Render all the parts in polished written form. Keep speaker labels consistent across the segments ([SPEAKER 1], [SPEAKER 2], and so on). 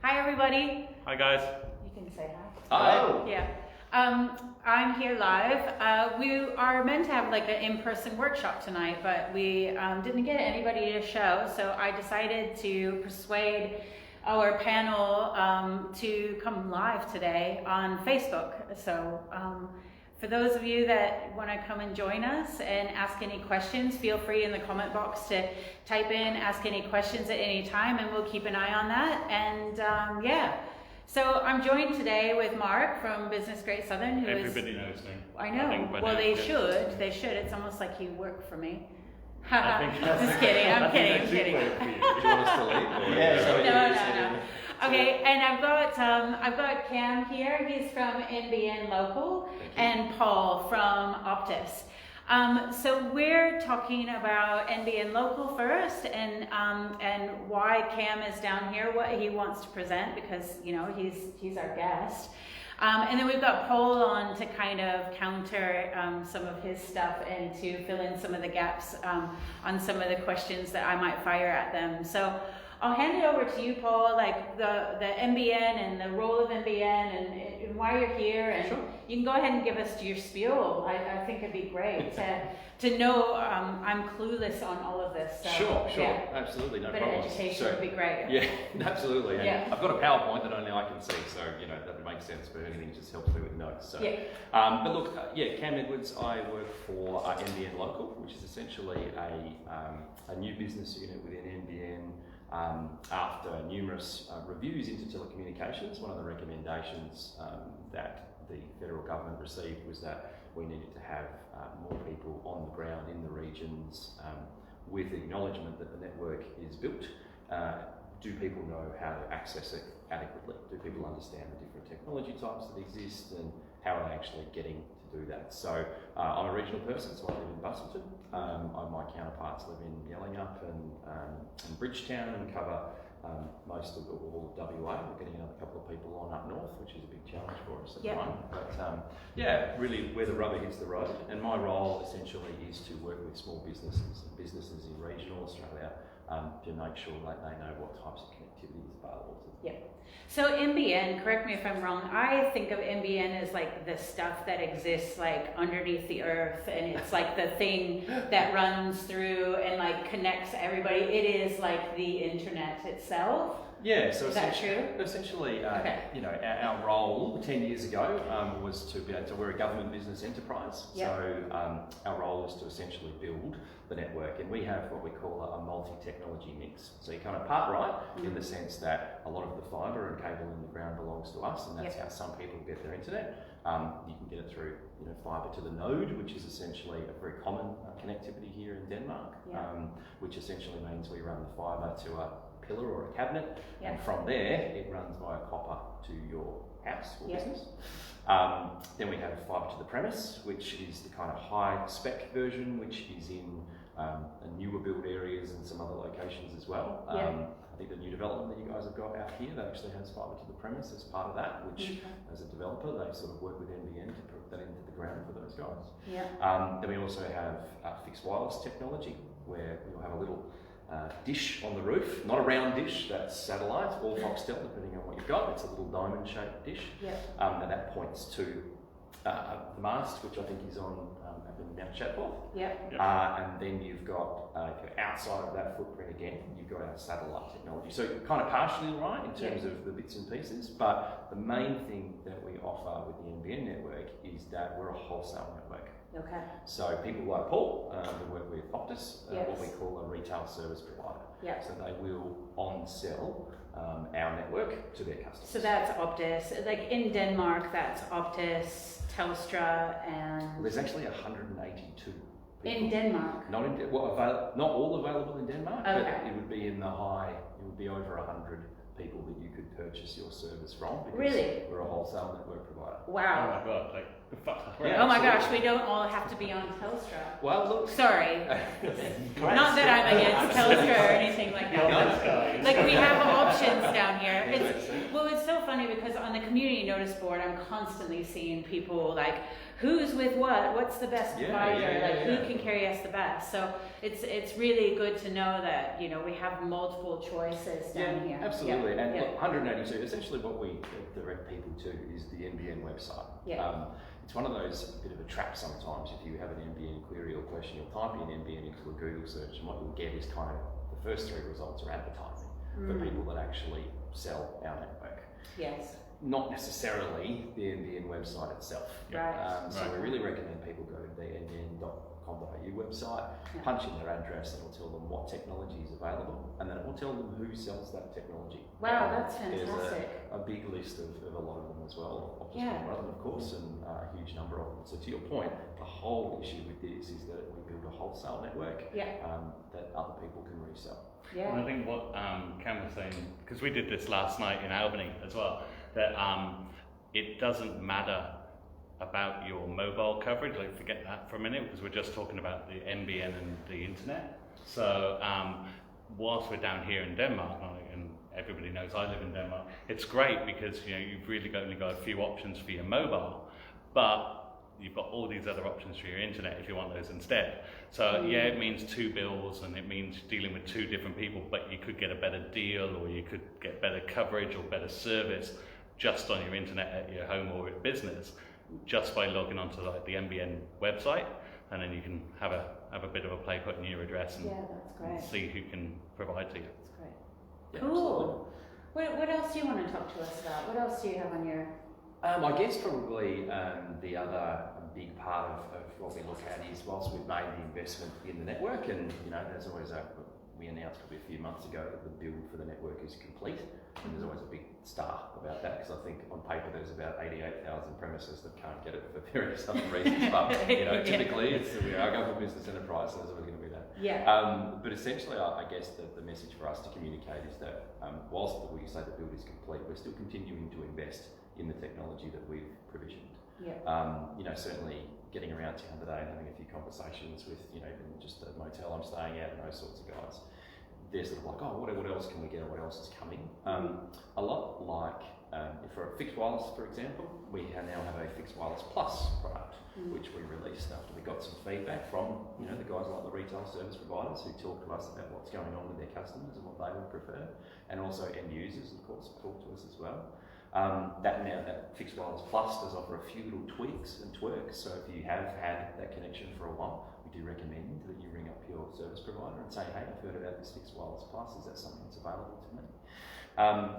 [SPEAKER 1] Hi, everybody.
[SPEAKER 2] Hi, guys.
[SPEAKER 1] You can say hi.
[SPEAKER 3] Hi.
[SPEAKER 1] Yeah. I'm here live. We are meant to have like an in-person workshop tonight, but we didn't get anybody to show, so I decided to persuade our panel to come live today on Facebook. So for those of you that want to come and join us and ask any questions, feel free in the comment box to type in, ask any questions at any time, and we'll keep an eye on that. And yeah. So I'm joined today with Mark from Business Great Southern, who
[SPEAKER 2] Everybody knows me.
[SPEAKER 1] I know. Well, they should. They should. It's almost like you work for me. Just kidding. I'm kidding.
[SPEAKER 3] Do you want us to leave?
[SPEAKER 1] No. Okay, and I've got Cam here. He's from NBN Local, and Paul from Optus. So we're talking about NBN Local first, and why Cam is down here, what he wants to present, because he's our guest. And then we've got Paul on to kind of counter some of his stuff and to fill in some of the gaps on some of the questions that I might fire at them. So I'll hand it over to you, Paul, like the NBN and the role of NBN and why you're here. And
[SPEAKER 3] sure.
[SPEAKER 1] You can go ahead and give us your spiel. I think it'd be great to know I'm clueless on all of this. So,
[SPEAKER 3] Sure,
[SPEAKER 1] yeah.
[SPEAKER 3] Absolutely, no
[SPEAKER 1] Bit
[SPEAKER 3] problem.
[SPEAKER 1] of education would be great.
[SPEAKER 3] Yeah, absolutely. And
[SPEAKER 1] Yeah.
[SPEAKER 3] I've got a PowerPoint that only I can see, so that would make sense, but anything just helps me with notes. So.
[SPEAKER 1] Yeah.
[SPEAKER 3] But look, Cam Edwards, I work for NBN Local, which is essentially a new business unit within NBN. After numerous reviews into telecommunications, one of the recommendations that the federal government received was that we needed to have more people on the ground in the regions with the acknowledgement that the network is built. Do people know how to access it adequately? Do people understand the different technology types that exist, and how are they actually getting to do that? So I'm a regional person, so I live in Busselton. My counterparts live in Yellingup and Bridgetown, and cover most of all of WA. We're getting another couple of people on up north, which is a big challenge for us at the moment. But really where the rubber hits the road. And my role essentially is to work with small businesses and businesses in regional Australia to make sure that they know what types of connectivity is available to them.
[SPEAKER 1] Yeah. So NBN, correct me if I'm wrong, I think of NBN as like the stuff that exists like underneath the earth, and it's like the thing that runs through and like connects everybody. It is like the internet itself.
[SPEAKER 3] Yeah, so
[SPEAKER 1] is that true?
[SPEAKER 3] Essentially,
[SPEAKER 1] okay.
[SPEAKER 3] Our role 10 years ago was to be able to, we're a government business enterprise.
[SPEAKER 1] Yep.
[SPEAKER 3] So our role is to essentially build the network, and we have what we call a multi-technology mix. So you kind of part right in the sense that a lot of the fibre and cable in the ground belongs to us, and that's how some people get their internet. You can get it through fibre to the node, which is essentially a very common connectivity here in Denmark, which essentially means we run the fibre to a pillar or a cabinet, and from there it runs via copper to your house or business. Then we have fibre to the premise, which is the kind of high spec version, which is in newer build areas and some other locations as well. I think the new development that you guys have got out here, that actually has fibre to the premise as part of that, which as a developer they sort of work with NBN to put that into the ground for those guys. Then we also have fixed wireless technology, where we'll have a little dish on the roof, not a round dish, that's satellite or Foxtel, depending on what you've got. It's a little diamond-shaped dish, and that points to the mast, which I think is on up in Mount Chatforth. And then you've got, if you're outside of that footprint again, you've got our satellite technology. So you're kind of partially right in terms of the bits and pieces, but the main thing that we offer with the NBN network is that we're a wholesale network.
[SPEAKER 1] Okay.
[SPEAKER 3] So people like Paul who work with Optus, what we call a retail service provider. So they will on-sell our network to their customers.
[SPEAKER 1] So that's Optus. Like in Denmark, that's Optus, Telstra, and...
[SPEAKER 3] Well, there's actually 182 people.
[SPEAKER 1] In Denmark?
[SPEAKER 3] Not all available in Denmark, but it would be in the high, it would be over 100 people that you could purchase your service from, because we're a wholesale network provider.
[SPEAKER 1] Wow.
[SPEAKER 2] Oh my God, like
[SPEAKER 3] Yeah,
[SPEAKER 1] Oh my
[SPEAKER 3] absolutely.
[SPEAKER 1] gosh, we don't all have to be on Telstra.
[SPEAKER 3] Well, look.
[SPEAKER 1] Sorry. Not that I'm against Telstra or anything like that. Like we have options down here. It's so funny because on the community notice board, I'm constantly seeing people like, who's with what? What's the best provider? Who can carry us the best? So it's really good to know that we have multiple choices down here.
[SPEAKER 3] Absolutely. And look, 182. Essentially, what we direct people to is the NBN website.
[SPEAKER 1] Yeah.
[SPEAKER 3] It's one of those bit of a trap sometimes. If you have an NBN query or question, you'll type in NBN into a Google search, and what you'll get is kind of the first 3 results are advertising for people that actually sell our network.
[SPEAKER 1] Yes.
[SPEAKER 3] Not necessarily the NBN website itself.
[SPEAKER 1] Right.
[SPEAKER 3] So we really recommend people go to the nbn.com.au website, punch in their address, and it'll tell them what technology is available, and then it will tell them who sells that technology.
[SPEAKER 1] Wow, that's fantastic.
[SPEAKER 3] There's a big list of a lot of them as well. Optus
[SPEAKER 1] Yeah.
[SPEAKER 3] one of them, of course, and a huge number of them. So to your point, the whole issue with this is that we build a wholesale network that other people can resell.
[SPEAKER 1] Yeah.
[SPEAKER 2] And I think what Cam was saying, because we did this last night in Albany as well, that it doesn't matter about your mobile coverage. Like, forget that for a minute, because we're just talking about the NBN and the internet. So whilst we're down here in Denmark, and everybody knows I live in Denmark, it's great because you've really only got a few options for your mobile, but you've got all these other options for your internet if you want those instead. So it means 2 bills and it means dealing with 2 different people, but you could get a better deal, or you could get better coverage or better service just on your internet at your home or at business, just by logging onto like the NBN website, and then you can have a bit of a play putting your address and,
[SPEAKER 1] that's great.
[SPEAKER 2] and see who can provide to you.
[SPEAKER 1] That's great.
[SPEAKER 3] Yeah,
[SPEAKER 1] Cool. What else do you want to talk to us about? What else do you have on your...
[SPEAKER 3] I guess probably the other big part of what we look at is, whilst we've made the investment in the network, and there's always we announced probably a few months ago that the build for the network is complete, and there's always a big star about that, because I think on paper there's about 88,000 premises that can't get it for various other reasons, but typically we are a government business enterprise, so there's always going to be that.
[SPEAKER 1] Yeah.
[SPEAKER 3] But essentially, I guess the message for us to communicate is that whilst we say the build is complete, we're still continuing to invest in the technology that we've provisioned.
[SPEAKER 1] Yeah.
[SPEAKER 3] Certainly getting around town today and having a few conversations with, even just a motel I'm staying at and those sorts of guys, they're sort of like, oh, what else can we get, or what else is coming? A lot like, for fixed wireless, for example, we now have a fixed wireless plus product, which we released after we got some feedback from, the guys like the retail service providers who talk to us about what's going on with their customers and what they would prefer, and also end users, of course, talk to us as well. That fixed wireless plus does offer a few little tweaks and twerks, so if you have had that connection for a while, we do recommend that you ring up your service provider and say, hey, I've heard about this fixed wireless plus, is that something that's available to me?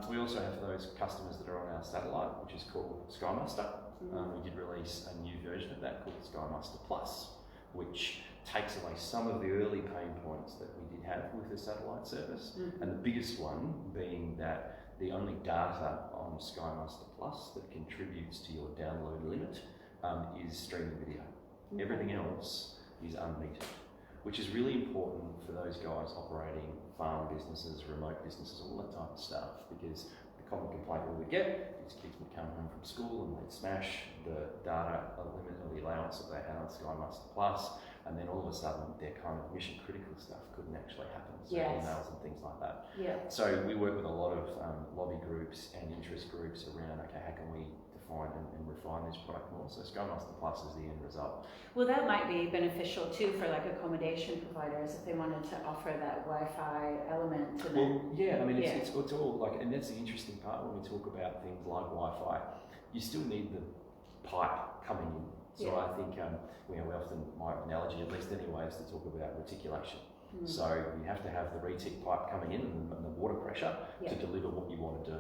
[SPEAKER 3] We also have those customers that are on our satellite, which is called SkyMaster. We did release a new version of that called SkyMaster Plus, which takes away some of the early pain points that we did have with the satellite service, and the biggest one being that the only data on SkyMaster Plus that contributes to your download limit is streaming video. Everything else is unmetered, which is really important for those guys operating farm businesses, remote businesses, all that type of stuff, because the common complaint we would get is kids would come home from school and they'd smash the data limit or the allowance that they had on SkyMaster Plus, and then all of a sudden their kind of mission critical stuff couldn't actually happen, so emails and things like that.
[SPEAKER 1] Yeah.
[SPEAKER 3] So we work with a lot of lobby groups and interest groups around, okay, how can we define and refine this product more? So SkyMaster Plus is the end result.
[SPEAKER 1] Well, that might be beneficial too for like accommodation providers if they wanted to offer that Wi-Fi element to them.
[SPEAKER 3] It's all like, and that's the interesting part when we talk about things like Wi-Fi. You still need the pipe coming in. So I think we often, my analogy, at least anyway, is to talk about reticulation. So you have to have the retic pipe coming in and the water pressure to deliver what you want to do.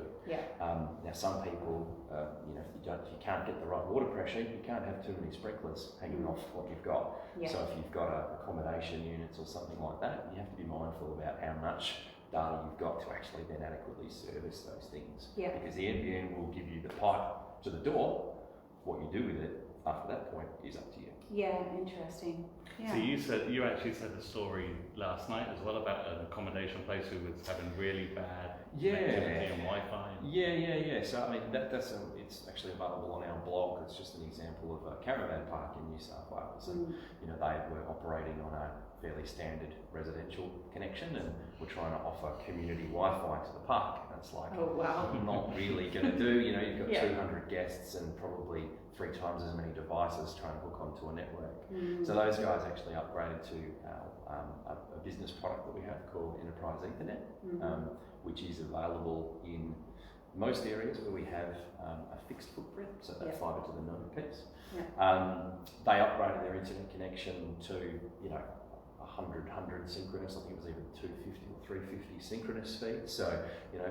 [SPEAKER 3] Now some people, if you can't get the right water pressure, you can't have too many sprinklers hanging off what you've got. So if you've got accommodation units or something like that, you have to be mindful about how much data you've got to actually then adequately service those things. Because the NBN will give you the pipe to the door. What you do with it after that point is up to you.
[SPEAKER 1] Yeah, interesting. Yeah.
[SPEAKER 2] So you actually said a story last night as well about an accommodation place who was having really bad connectivity and Wi-Fi.
[SPEAKER 3] Yeah. So I mean, it's actually available on our blog. It's just an example of a caravan park in New South Wales, and they were operating on a fairly standard residential connection, and we're trying to offer community Wi-Fi to the park. And it's like,
[SPEAKER 1] oh wow,
[SPEAKER 3] not really going to do. You've got
[SPEAKER 1] Yeah.
[SPEAKER 3] 200 guests and probably 3 times as many devices trying to hook onto a network. So those guys actually upgraded to a business product that we have called Enterprise Ethernet, which is available in most areas where we have a fixed footprint, so that fibre to the node piece. They upgraded their internet connection to 100 synchronous. I think it was even 250 or 350 synchronous speeds. So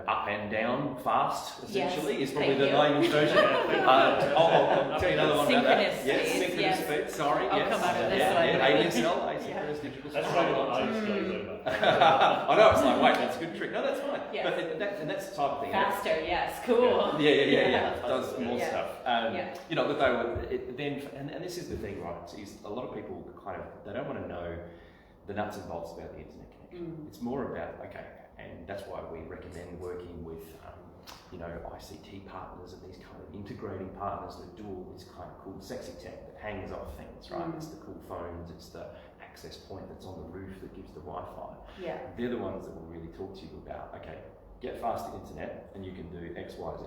[SPEAKER 3] up and down fast essentially is probably the layman's version. I'll tell you another one about that. Yes, synchronous speeds. Sorry,
[SPEAKER 1] I'll come out of this one.
[SPEAKER 3] ADSL, asynchronous digital.
[SPEAKER 2] That's right. I used to go over.
[SPEAKER 3] I know, it's like, wait, that's a good trick. No, that's fine.
[SPEAKER 1] Yes.
[SPEAKER 3] But that's the type of thing.
[SPEAKER 1] Faster, yes, cool.
[SPEAKER 3] Yeah. It does more
[SPEAKER 1] Yeah.
[SPEAKER 3] stuff. But they were and this is the thing, right? Is a lot of people they don't want to know the nuts and bolts about the internet connection. It's more about and that's why we recommend working with ICT partners and these kind of integrating partners that do all this kind of cool, sexy tech that hangs off things, right? It's the cool phones, it's the access point that's on the roof that gives the Wi-Fi.
[SPEAKER 1] Yeah.
[SPEAKER 3] They're the ones that will really talk to you about, get faster internet and you can do X, Y, Z.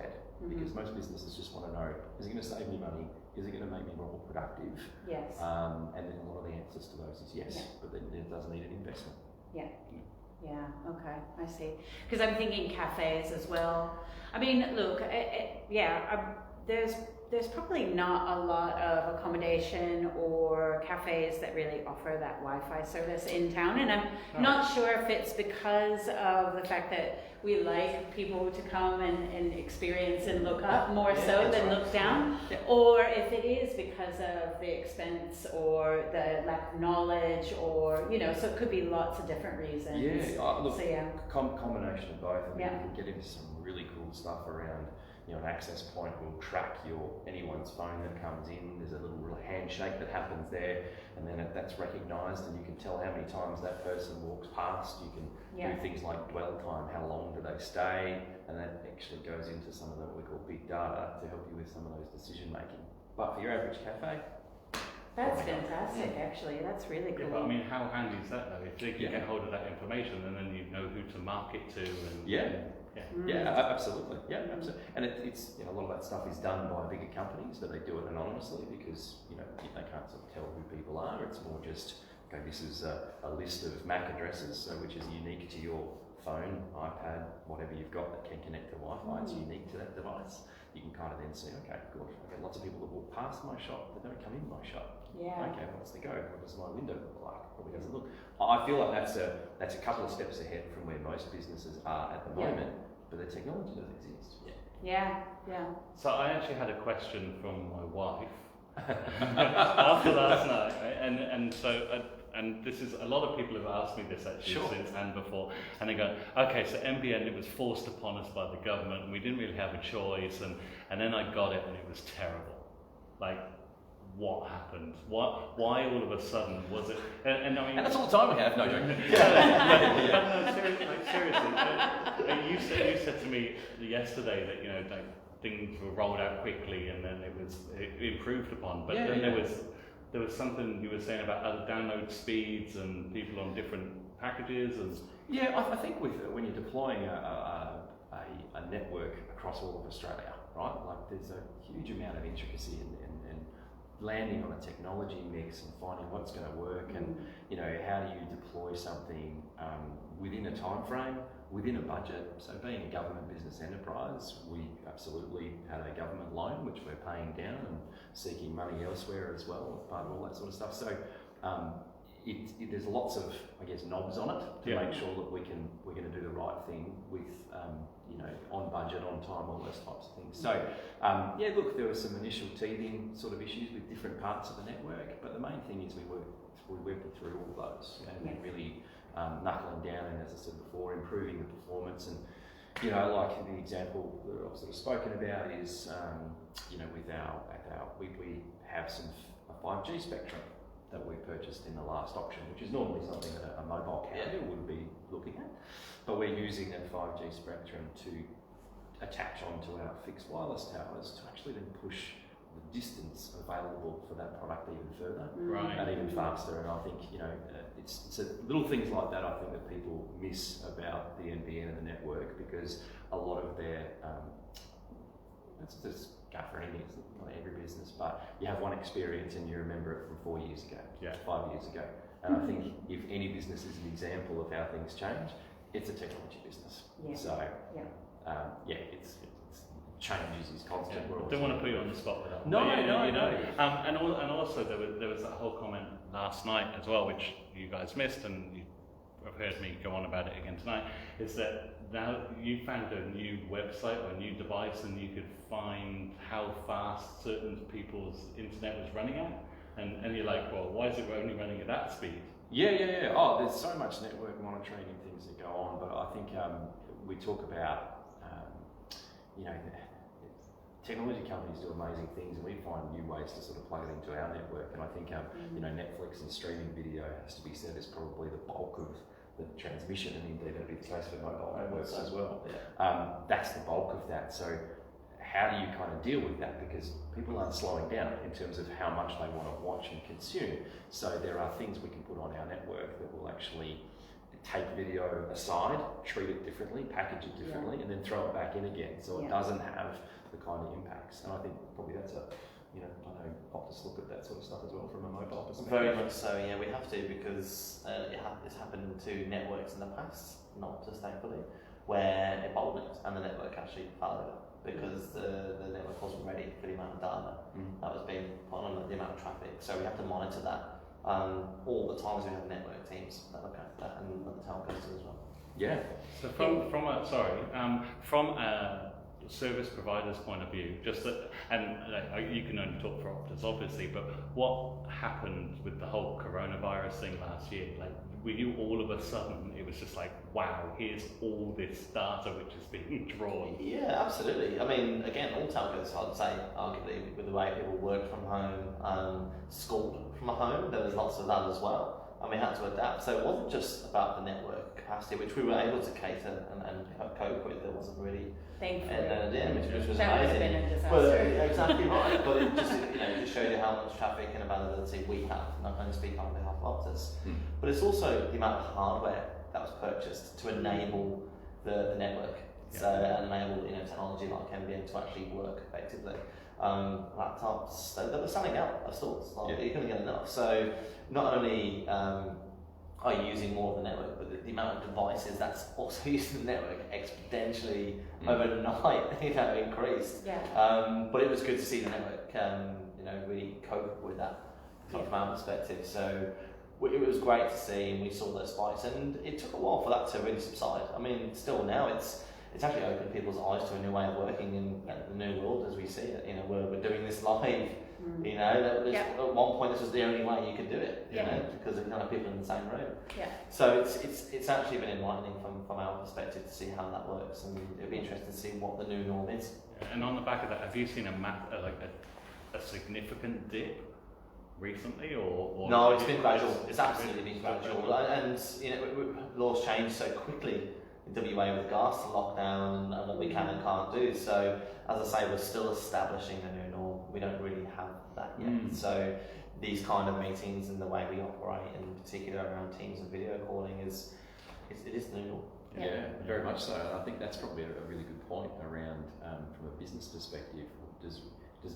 [SPEAKER 3] Because most businesses just want to know, is it going to save me money? Is it going to make me more productive?
[SPEAKER 1] Yes.
[SPEAKER 3] And then a lot of the answers to those is yes, but then it does need an investment.
[SPEAKER 1] Yeah, okay, I see. Because I'm thinking cafes as well. I mean, look, there's probably not a lot of accommodation or cafes that really offer that Wi-Fi service in town, and I'm not sure if it's because of the fact that we like people to come and experience and look up more so than look down, or if it is because of the expense or the lack of knowledge, or so it could be lots of different reasons.
[SPEAKER 3] Combination of both. I mean, you can get into some really cool stuff around. An access point will track anyone's phone that comes in. There's a little handshake that happens there, and then that's recognised, and you can tell how many times that person walks past. You can do things like dwell time, how long do they stay, and that actually goes into some of what we call big data to help you with some of those decision making. But for your average cafe,
[SPEAKER 1] that's fantastic. Actually, that's really cool.
[SPEAKER 2] Yeah, but I mean, how handy is that though? If they can get hold of that information, and then you know who to market to, and absolutely. Yeah, absolutely. And it's a lot of that stuff is done by bigger companies, but they do it anonymously because they can't sort of tell who people are. It's more just this is a list of MAC addresses, which is unique to your phone, iPad, whatever you've got that can connect to Wi-Fi. It's unique to that device. You can kind of then see, lots of people that walk past my shop that don't come in my shop.
[SPEAKER 1] Yeah.
[SPEAKER 3] Okay, what's the go? What does my window look like? Probably doesn't look. I feel like that's a couple of steps ahead from where most businesses are at the moment, but the technology does exist.
[SPEAKER 1] Yeah.
[SPEAKER 2] So I actually had a question from my wife after last night, right? And this is, a lot of people have asked me this actually since and before, and they go, okay, so NBN, it was forced upon us by the government, and we didn't really have a choice, and then I got it, and it was terrible. Like, what happened? Why all of a sudden was it? And I mean,
[SPEAKER 3] and that's all the time we have. No, joking.
[SPEAKER 2] Seriously. You said to me yesterday that things were rolled out quickly, and then it improved upon. But then there was something you were saying about other download speeds and people on different packages and.
[SPEAKER 3] Yeah, I think when you're deploying a network across all of Australia, right? Like there's a huge amount of intricacy and landing on a technology mix and finding what's going to work, and how do you deploy something within a time frame, within a budget. So being a government business enterprise, we absolutely had a government loan which we're paying down and seeking money elsewhere as well as part of all that sort of stuff. So there's lots of knobs on it to make sure that we're going to do the right thing with on budget, on time, all those types of things. So look, there were some initial teething sort of issues with different parts of the network, but the main thing is we worked through all of those and really knuckling down and, as I said before, improving the performance. And like the example that I've sort of spoken about is with we have some 5G spectrum that we purchased in the last auction, which is normally something that a mobile carrier would be looking at. But we're using that 5G spectrum to attach onto our fixed wireless towers to actually then push the distance available for that product even further
[SPEAKER 2] Right.
[SPEAKER 3] and even faster. And I think, it's little things like that I think that people miss about the NBN and the network, because a lot of their, it's just for anything, it's not every business, but you have one experience and you remember it from 4 years ago, 5 years ago. And I think if any business is an example of how things change, it's a technology business.
[SPEAKER 1] Yeah.
[SPEAKER 3] So, it's changes is constant.
[SPEAKER 2] Yeah. Don't want to put you on the spot with that.
[SPEAKER 3] No.
[SPEAKER 2] And also there was that whole comment last night as well, which you guys missed, and you have heard me go on about it again tonight. Is that now you found a new website or a new device, and you could find how fast certain people's internet was running at, and you're like, well, why is it only running at that speed?
[SPEAKER 3] Yeah. Oh, there's so much network monitoring and things that go on, but I think we talk about, technology companies do amazing things, and we find new ways to sort of plug it into our network. And I think, Netflix and streaming video has to be said is probably the bulk of the transmission, and indeed that'd be the case for mobile networks as well. Yeah. That's the bulk of that. So how do you kind of deal with that? Because people aren't slowing down in terms of how much they want to watch and consume. So there are things we can put on our network that will actually take video aside, treat it differently, package it differently, and then throw it back in again. So it doesn't have the kind of impacts. And I think probably that's I know Optus look at that sort of stuff as well from a mobile perspective.
[SPEAKER 4] Very much so, yeah, we have to, because it's happened to networks in the past, not just thankfully, where it bottlenecked and the network actually fell over because the network wasn't ready for the amount of data that was being put on, the amount of traffic. So we have to monitor that all the times. We have network teams that look at that, and the telcos do as well.
[SPEAKER 3] Yeah.
[SPEAKER 2] So from a service provider's point of view, just that, and you can only talk for Optus obviously, but what happened with the whole coronavirus thing last year? Like, were you all of a sudden, it was just like, wow, here's all this data which is being drawn?
[SPEAKER 4] Yeah, absolutely. I mean, again, all telcos, I'd say, arguably, with the way people work from home, schooled from home, there was lots of that as well, and we had to adapt. So it wasn't just about the network capacity, which we were able to cater and cope with. There wasn't really
[SPEAKER 1] Thankfully.
[SPEAKER 4] which was
[SPEAKER 1] that would have
[SPEAKER 4] amazing.
[SPEAKER 1] been a disaster.
[SPEAKER 4] Well, exactly right. But it just shows you how much traffic and availability we have. And I can only speak on behalf of Optus. But it's also the amount of hardware that was purchased to enable the network. So enable technology like NBN to actually work effectively. Laptops that were selling out of stores. You couldn't get enough. So not only are you using more of the network, but the amount of devices that's also using the network exponentially overnight, increased.
[SPEAKER 1] Yeah.
[SPEAKER 4] But it was good to see the network, really cope with that from our perspective. So it was great to see, and we saw those spikes, and it took a while for that to really subside. I mean, still now it's actually opened people's eyes to a new way of working in the new world as we see it. We're doing this live. At one point this was the only way you could do it, because there are people in the same room.
[SPEAKER 1] Yeah.
[SPEAKER 4] So it's actually been enlightening from our perspective to see how that works, and it'll be interesting to see what the new norm is.
[SPEAKER 2] And on the back of that, have you seen a significant dip recently, or
[SPEAKER 4] no? It's been gradual. It's absolutely been gradual, and laws change so quickly in WA with regards to lockdown and what we can and can't do. So as I say, we're still establishing a new norm. We don't really have that yet. So these kind of meetings and the way we operate, in particular around Teams and video calling, it is the new norm.
[SPEAKER 3] Yeah, very much so. And I think that's probably a really good point around, from a business perspective, does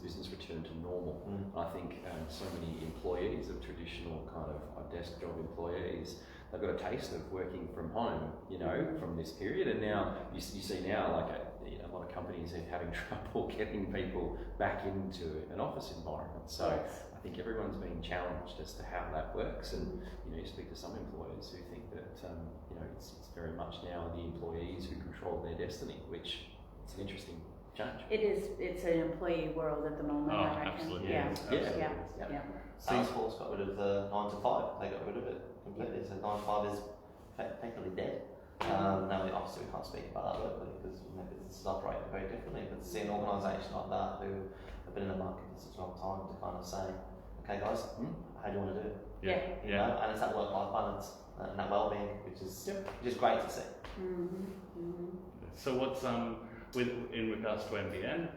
[SPEAKER 3] business return to normal? I think so many employees of traditional kind of desk job employees, they've got a taste of working from home, from this period. And now you see now, a lot of companies are having trouble getting people back into an office environment. So I think everyone's being challenged as to how that works. And you speak to some employers who think that it's very much now the employees who control their destiny, which it's an interesting change.
[SPEAKER 1] It is. It's an employee world at the moment.
[SPEAKER 2] Oh,
[SPEAKER 1] I reckon.
[SPEAKER 2] absolutely.
[SPEAKER 1] Yeah.
[SPEAKER 3] Yeah.
[SPEAKER 4] Salesforce got rid of the 9 to 5. They got rid of it completely. So 9 to 5 is effectively dead. Now, obviously, we can't speak about that locally because businesses operate very differently. But to see an organisation like that who have been in the market for such a long time to kind of say, "Okay, guys, how do you want to do it?" And it's that work-life balance and that well-being, which is great to see.
[SPEAKER 2] So in regards to NBN,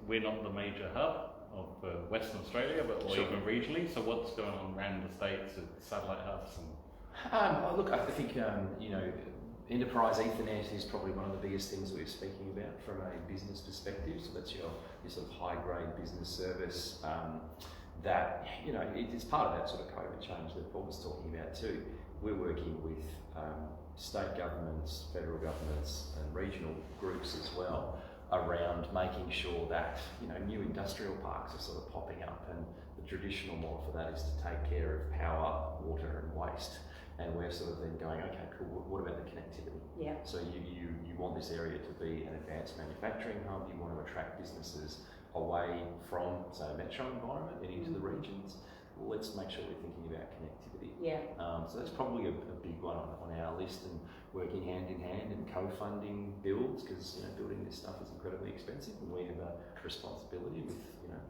[SPEAKER 2] we're not the major hub of Western Australia, but or
[SPEAKER 3] Sure.
[SPEAKER 2] even regionally. So what's going on around the states with satellite hubs?
[SPEAKER 3] Look, I think enterprise Ethernet is probably one of the biggest things that we're speaking about from a business perspective. So that's your sort of high grade business service. That it is part of that sort of COVID change that Paul was talking about too. We're working with state governments, federal governments, and regional groups as well around making sure that new industrial parks are sort of popping up, and the traditional model for that is to take care of power, water, and waste. And we're sort of then going, okay, cool. What about the connectivity?
[SPEAKER 1] Yeah.
[SPEAKER 3] So you want this area to be an advanced manufacturing hub. You want to attract businesses away from, say, a metro environment and into the regions. Well, let's make sure we're thinking about connectivity.
[SPEAKER 1] Yeah.
[SPEAKER 3] So that's probably a big one on our list, and working hand in hand and co-funding builds, because building this stuff is incredibly expensive, and we have a responsibility with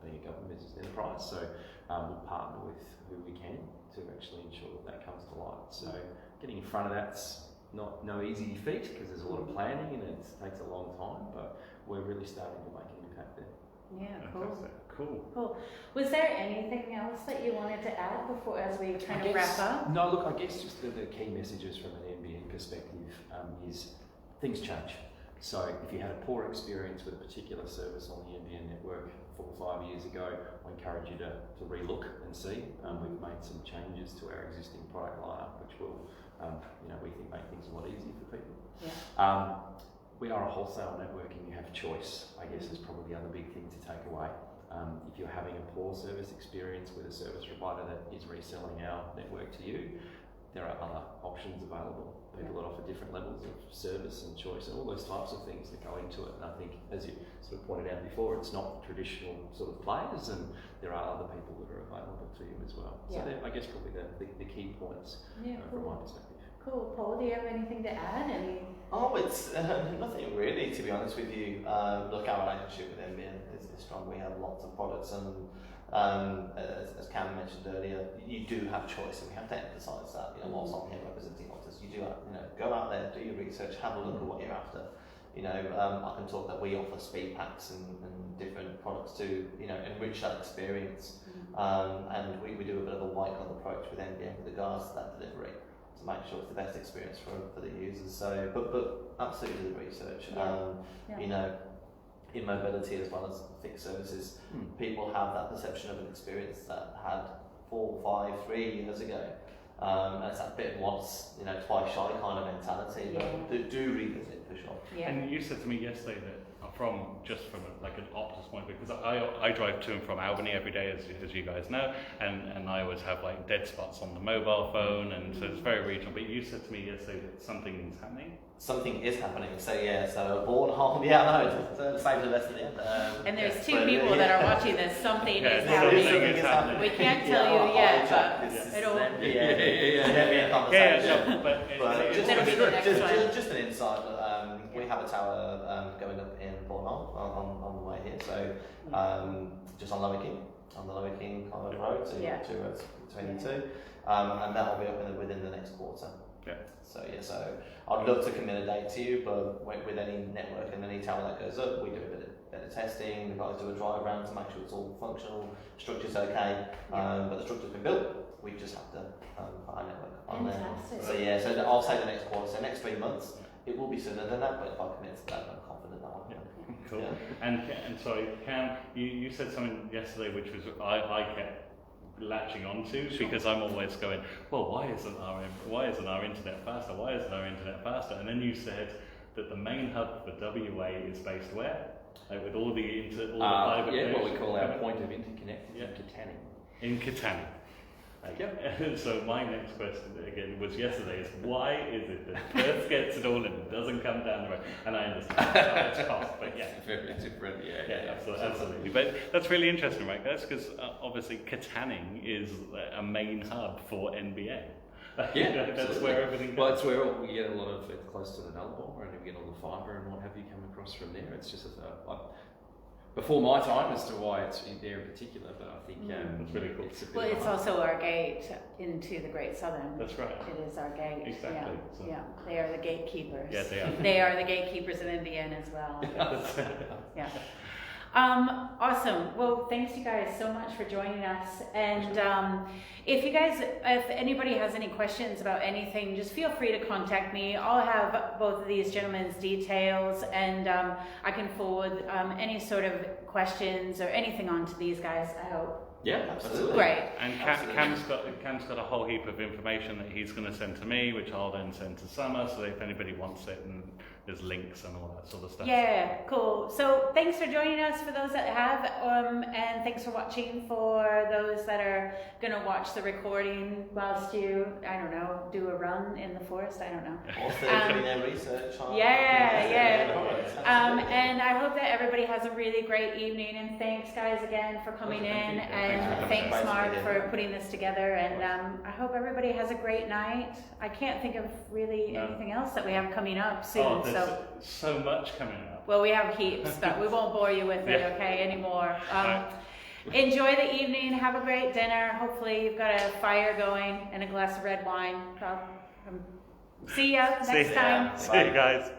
[SPEAKER 3] being a government business enterprise. So we'll partner with who we can to actually ensure that comes to light. So getting in front of that's no easy feat, because there's a lot of planning and it takes a long time, but we're really starting to make an impact there.
[SPEAKER 1] Yeah, cool.
[SPEAKER 2] Fantastic. Cool.
[SPEAKER 1] Was there anything else that you wanted to add before, as we kind of wrap up?
[SPEAKER 3] No, look, I guess just the key messages from an NBN perspective is things change. So if you had a poor experience with a particular service on the NBN network 4 or 5 years ago, I encourage you to relook and see. We've made some changes to our existing product lineup, which will, we think make things a lot easier for people.
[SPEAKER 1] Yeah.
[SPEAKER 3] We are a wholesale network, and you have choice, I guess, is probably the other big thing to take away. If you're having a poor service experience with a service provider that is reselling our network to you, there are other options available. People that offer different levels of service and choice and all those types of things that go into it. And I think, as you sort of pointed out before, it's not traditional sort of players, and there are other people that are available to you as well.
[SPEAKER 1] Yeah.
[SPEAKER 3] So they're, I guess, probably the key points from my perspective.
[SPEAKER 1] Cool. Paul, do you have anything to add?
[SPEAKER 4] Oh, it's nothing really, to be honest with you. Look, our relationship with NBN is strong. We have lots of products, and as Cam mentioned earlier, you do have choice, and we have to emphasise that. Whilst I'm here representing Optus, you do have, go out there, do your research, have a look at what you're after. I can talk that we offer speed packs and different products to enrich that experience, and we do a bit of a white glove approach with NBN with regards to that delivery, to make sure it's the best experience for the users. So, but absolutely do the research. In mobility as well as fixed services, people have that perception of an experience that had 4, 5, 3 years ago. And it's that bit once, twice shy kind of mentality. But do revisit for sure.
[SPEAKER 1] Yeah.
[SPEAKER 2] And you said to me yesterday that from like an Optus point, because I drive to and from Albany every day, as you guys know, and I always have like dead spots on the mobile phone, and so it's very regional. But you said to me yesterday that something is happening.
[SPEAKER 4] Something is happening. So born home. So save the best at the end.
[SPEAKER 1] And there's 2 people that are watching this. Something is happening.
[SPEAKER 2] Something is happening.
[SPEAKER 1] We can't tell you yet, but it'll.
[SPEAKER 4] Just an insight. We have a tower going up in Bournemouth on the way here. So just on Lower King, on the Lower King kind of road to roads between the two, and that will be up within the next quarter.
[SPEAKER 2] Yeah.
[SPEAKER 4] So I'd love to commit a date to you, but with any network and any tower that goes up, we do a bit of testing. The guys do a drive around to make sure it's all functional, structure's okay, but the structure's been built. We just have to put our network on there. So I'll say the next quarter, so next 3 months. It will be sooner than that, but if I commit to that, I'm confident that I'll
[SPEAKER 2] Cool.
[SPEAKER 4] Yeah.
[SPEAKER 2] And sorry, Cam, you said something yesterday which was I kept latching onto, because I'm always going, well, why isn't our internet faster? Why isn't our internet faster? And then you said that the main hub for WA is based where? Like with all the fibre.
[SPEAKER 3] What we call our point of interconnect in Katanning.
[SPEAKER 2] In Katanning. Yep. So my next question again was yesterday is, why is it that Perth gets it all and it doesn't come down the road? And I understand it's cost, but yeah.
[SPEAKER 3] It's very different,
[SPEAKER 2] Absolutely. But that's really interesting, right, guys? Because obviously Katanning is a main hub for NBN. That's where everything goes.
[SPEAKER 3] Well, it's where we get a lot of, it's close to the Nullarbor, and we get all the fibre and what have you come across from there. It's just before my time as to why it's in there in particular, but I think
[SPEAKER 2] That's really cool.
[SPEAKER 3] it's a bit
[SPEAKER 1] Well,
[SPEAKER 3] of a
[SPEAKER 1] it's
[SPEAKER 3] hard-
[SPEAKER 1] also our gate into the Great Southern.
[SPEAKER 2] That's right.
[SPEAKER 1] It is our gate.
[SPEAKER 2] Exactly.
[SPEAKER 1] Yeah,
[SPEAKER 2] So-
[SPEAKER 1] yeah. They are the gatekeepers.
[SPEAKER 2] Yeah, they are.
[SPEAKER 1] They are the gatekeepers of NBN as well. Yeah. Awesome. Well, thanks you guys so much for joining us. And if anybody has any questions about anything, just feel free to contact me. I'll have both of these gentlemen's details, and I can forward any sort of questions or anything on to these guys, I hope.
[SPEAKER 3] Yeah, absolutely.
[SPEAKER 1] Great.
[SPEAKER 2] And Cam's got a whole heap of information that he's going to send to me, which I'll then send to Summer, so if anybody wants it, and there's links and all that sort of stuff.
[SPEAKER 1] Yeah, cool. So thanks for joining us for those that have, and thanks for watching for those that are going to watch the recording whilst you, I don't know, do a run in the forest, I don't know.
[SPEAKER 4] Whilst they're doing their research on
[SPEAKER 1] And I hope that everybody has a really great evening, and thanks guys again for coming in, and thanks Mark for putting this together, and I hope everybody has a great night. I can't think of really anything else that we have coming up soon.
[SPEAKER 2] Oh, there's so much coming up.
[SPEAKER 1] Well, we have heaps, but we won't bore you with it, okay, anymore. Enjoy the evening, have a great dinner. Hopefully you've got a fire going and a glass of red wine. See ya next time.
[SPEAKER 2] See you guys.